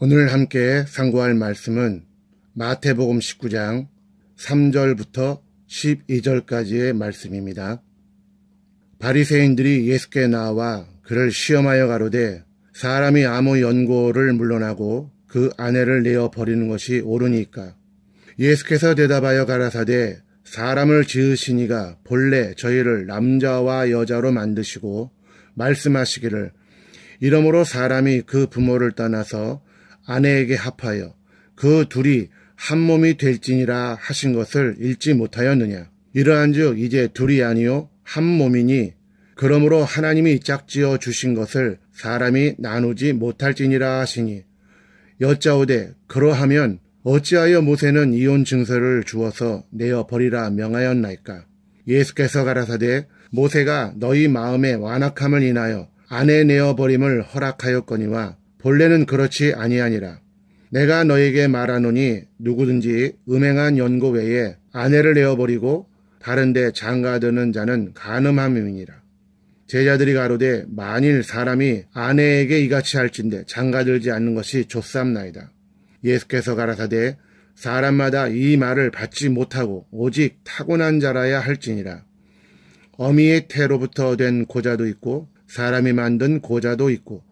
오늘 함께 상고할 말씀은 마태복음 19장 3절부터 12절까지의 말씀입니다. 바리새인들이 예수께 나와 그를 시험하여 가로되 사람이 아무 연고를 물러나고 그 아내를 내어 버리는 것이 옳으니까? 예수께서 대답하여 가라사대 사람을 지으시니가 본래 저희를 남자와 여자로 만드시고 말씀하시기를 이러므로 사람이 그 부모를 떠나서 아내에게 합하여 그 둘이 한 몸이 될지니라 하신 것을 읽지 못하였느냐. 이러한즉 이제 둘이 아니요 한 몸이니 그러므로 하나님이 짝지어 주신 것을 사람이 나누지 못할지니라 하시니 여짜오되 그러하면 어찌하여 모세는 이혼 증서를 주어서 내어 버리라 명하였나이까. 예수께서 가라사대 모세가 너희 마음의 완악함을 인하여 아내 내어 버림을 허락하였거니와 본래는 그렇지 아니하니라. 내가 너에게 말하노니 누구든지 음행한 연고 외에 아내를 내어버리고 다른데 장가드는 자는 간음함이니라. 제자들이 가로되 만일 사람이 아내에게 이같이 할진대 장가들지 않는 것이 좋사옵나이다. 예수께서 가라사대 사람마다 이 말을 받지 못하고 오직 타고난 자라야 할지니라. 어미의 태로부터 된 고자도 있고 사람이 만든 고자도 있고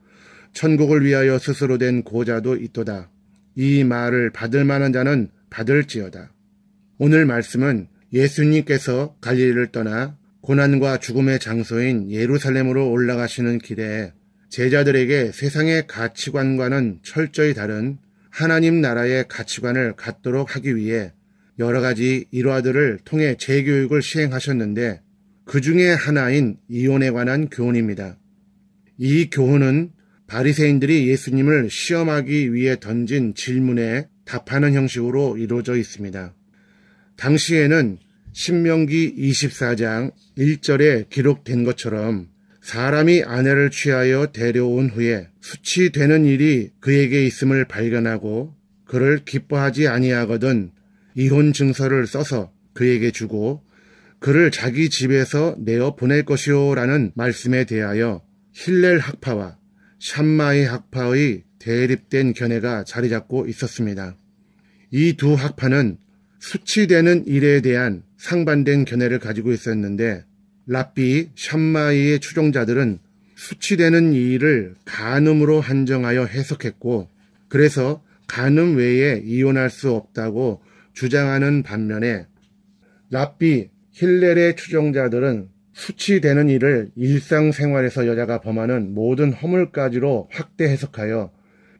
천국을 위하여 스스로 된 고자도 있도다. 이 말을 받을 만한 자는 받을지어다. 오늘 말씀은 예수님께서 갈릴리를 떠나 고난과 죽음의 장소인 예루살렘으로 올라가시는 길에 제자들에게 세상의 가치관과는 철저히 다른 하나님 나라의 가치관을 갖도록 하기 위해 여러 가지 일화들을 통해 재교육을 시행하셨는데 그 중에 하나인 이혼에 관한 교훈입니다. 이 교훈은 바리새인들이 예수님을 시험하기 위해 던진 질문에 답하는 형식으로 이루어져 있습니다. 당시에는 신명기 24장 1절에 기록된 것처럼 사람이 아내를 취하여 데려온 후에 수치되는 일이 그에게 있음을 발견하고 그를 기뻐하지 아니하거든 이혼 증서를 써서 그에게 주고 그를 자기 집에서 내어 보낼 것이오라는 말씀에 대하여 힐렐 학파와 샴마이 학파의 대립된 견해가 자리 잡고 있었습니다. 이 두 학파는 수치되는 일에 대한 상반된 견해를 가지고 있었는데 랍비 샴마이의 추종자들은 수치되는 일을 간음으로 한정하여 해석했고 그래서 간음 외에 이혼할 수 없다고 주장하는 반면에 랍비 힐렐의 추종자들은 수치되는 일을 일상생활에서 여자가 범하는 모든 허물까지로 확대 해석하여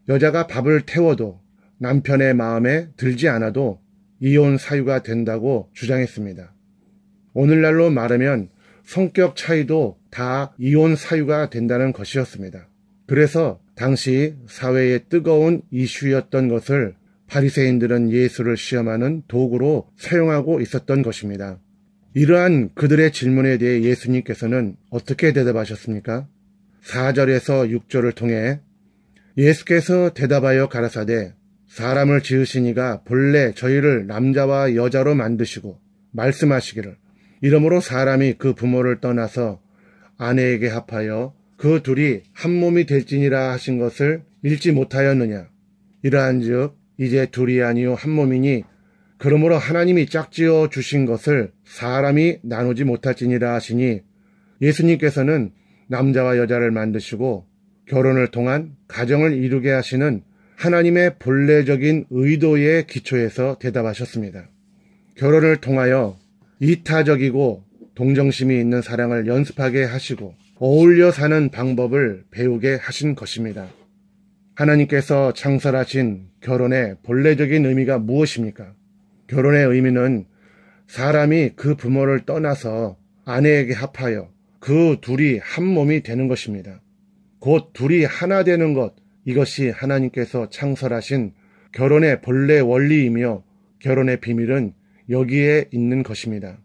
여자가 밥을 태워도 남편의 마음에 들지 않아도 이혼 사유가 된다고 주장했습니다. 오늘날로 말하면 성격 차이도 다 이혼 사유가 된다는 것이었습니다. 그래서 당시 사회의 뜨거운 이슈였던 것을 바리새인들은 예수를 시험하는 도구로 사용하고 있었던 것입니다. 이러한 그들의 질문에 대해 예수님께서는 어떻게 대답하셨습니까? 4절에서 6절을 통해 예수께서 대답하여 가라사대 사람을 지으시니가 본래 저희를 남자와 여자로 만드시고 말씀하시기를 이러므로 사람이 그 부모를 떠나서 아내에게 합하여 그 둘이 한 몸이 될지니라 하신 것을 읽지 못하였느냐. 이러한즉 이제 둘이 아니요 한 몸이니 그러므로 하나님이 짝지어 주신 것을 사람이 나누지 못할지니라 하시니 예수님께서는 남자와 여자를 만드시고 결혼을 통한 가정을 이루게 하시는 하나님의 본래적인 의도의 기초에서 대답하셨습니다. 결혼을 통하여 이타적이고 동정심이 있는 사랑을 연습하게 하시고 어울려 사는 방법을 배우게 하신 것입니다. 하나님께서 창설하신 결혼의 본래적인 의미가 무엇입니까? 결혼의 의미는 사람이 그 부모를 떠나서 아내에게 합하여 그 둘이 한 몸이 되는 것입니다. 곧 둘이 하나 되는 것, 이것이 하나님께서 창설하신 결혼의 본래 원리이며 결혼의 비밀은 여기에 있는 것입니다.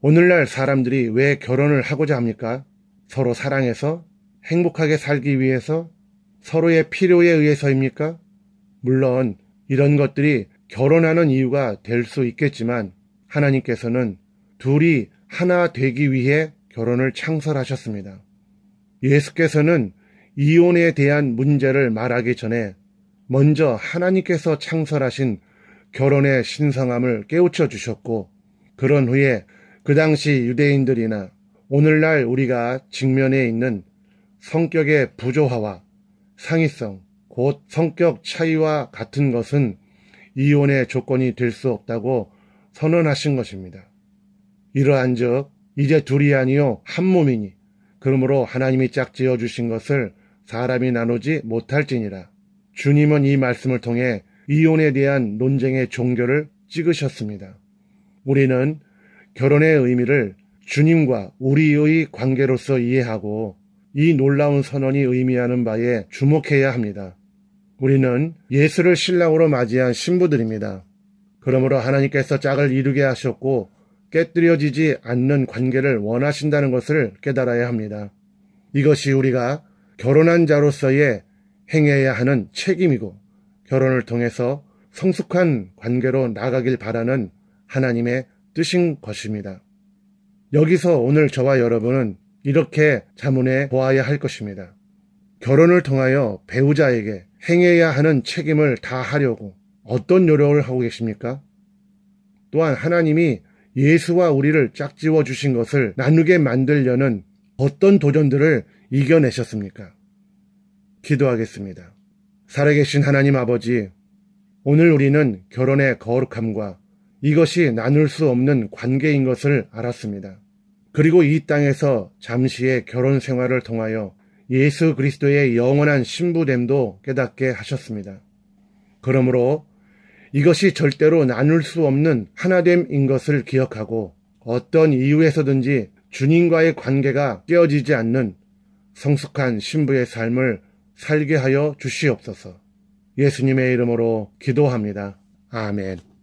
오늘날 사람들이 왜 결혼을 하고자 합니까? 서로 사랑해서 행복하게 살기 위해서 서로의 필요에 의해서입니까? 물론 이런 것들이 결혼하는 이유가 될 수 있겠지만 하나님께서는 둘이 하나 되기 위해 결혼을 창설하셨습니다. 예수께서는 이혼에 대한 문제를 말하기 전에 먼저 하나님께서 창설하신 결혼의 신성함을 깨우쳐 주셨고, 그런 후에 그 당시 유대인들이나 오늘날 우리가 직면해 있는 성격의 부조화와 상이성, 곧 성격 차이와 같은 것은 이혼의 조건이 될 수 없다고 선언하신 것입니다. 이러한즉 이제 둘이 아니요 한 몸이니 그러므로 하나님이 짝지어 주신 것을 사람이 나누지 못할지니라. 주님은 이 말씀을 통해 이혼에 대한 논쟁의 종교를 찍으셨습니다. 우리는 결혼의 의미를 주님과 우리의 관계로서 이해하고 이 놀라운 선언이 의미하는 바에 주목해야 합니다. 우리는 예수를 신랑으로 맞이한 신부들입니다. 그러므로 하나님께서 짝을 이루게 하셨고 깨뜨려지지 않는 관계를 원하신다는 것을 깨달아야 합니다. 이것이 우리가 결혼한 자로서의 행해야 하는 책임이고 결혼을 통해서 성숙한 관계로 나가길 바라는 하나님의 뜻인 것입니다. 여기서 오늘 저와 여러분은 이렇게 자문해 보아야 할 것입니다. 결혼을 통하여 배우자에게 행해야 하는 책임을 다하려고 어떤 노력을 하고 계십니까? 또한 하나님이 예수와 우리를 짝지워 주신 것을 나누게 만들려는 어떤 도전들을 이겨내셨습니까? 기도하겠습니다. 살아계신 하나님 아버지, 오늘 우리는 결혼의 거룩함과 이것이 나눌 수 없는 관계인 것을 알았습니다. 그리고 이 땅에서 잠시의 결혼 생활을 통하여 예수 그리스도의 영원한 신부됨도 깨닫게 하셨습니다. 그러므로 이것이 절대로 나눌 수 없는 하나됨인 것을 기억하고 어떤 이유에서든지 주님과의 관계가 깨어지지 않는 성숙한 신부의 삶을 살게 하여 주시옵소서. 예수님의 이름으로 기도합니다. 아멘.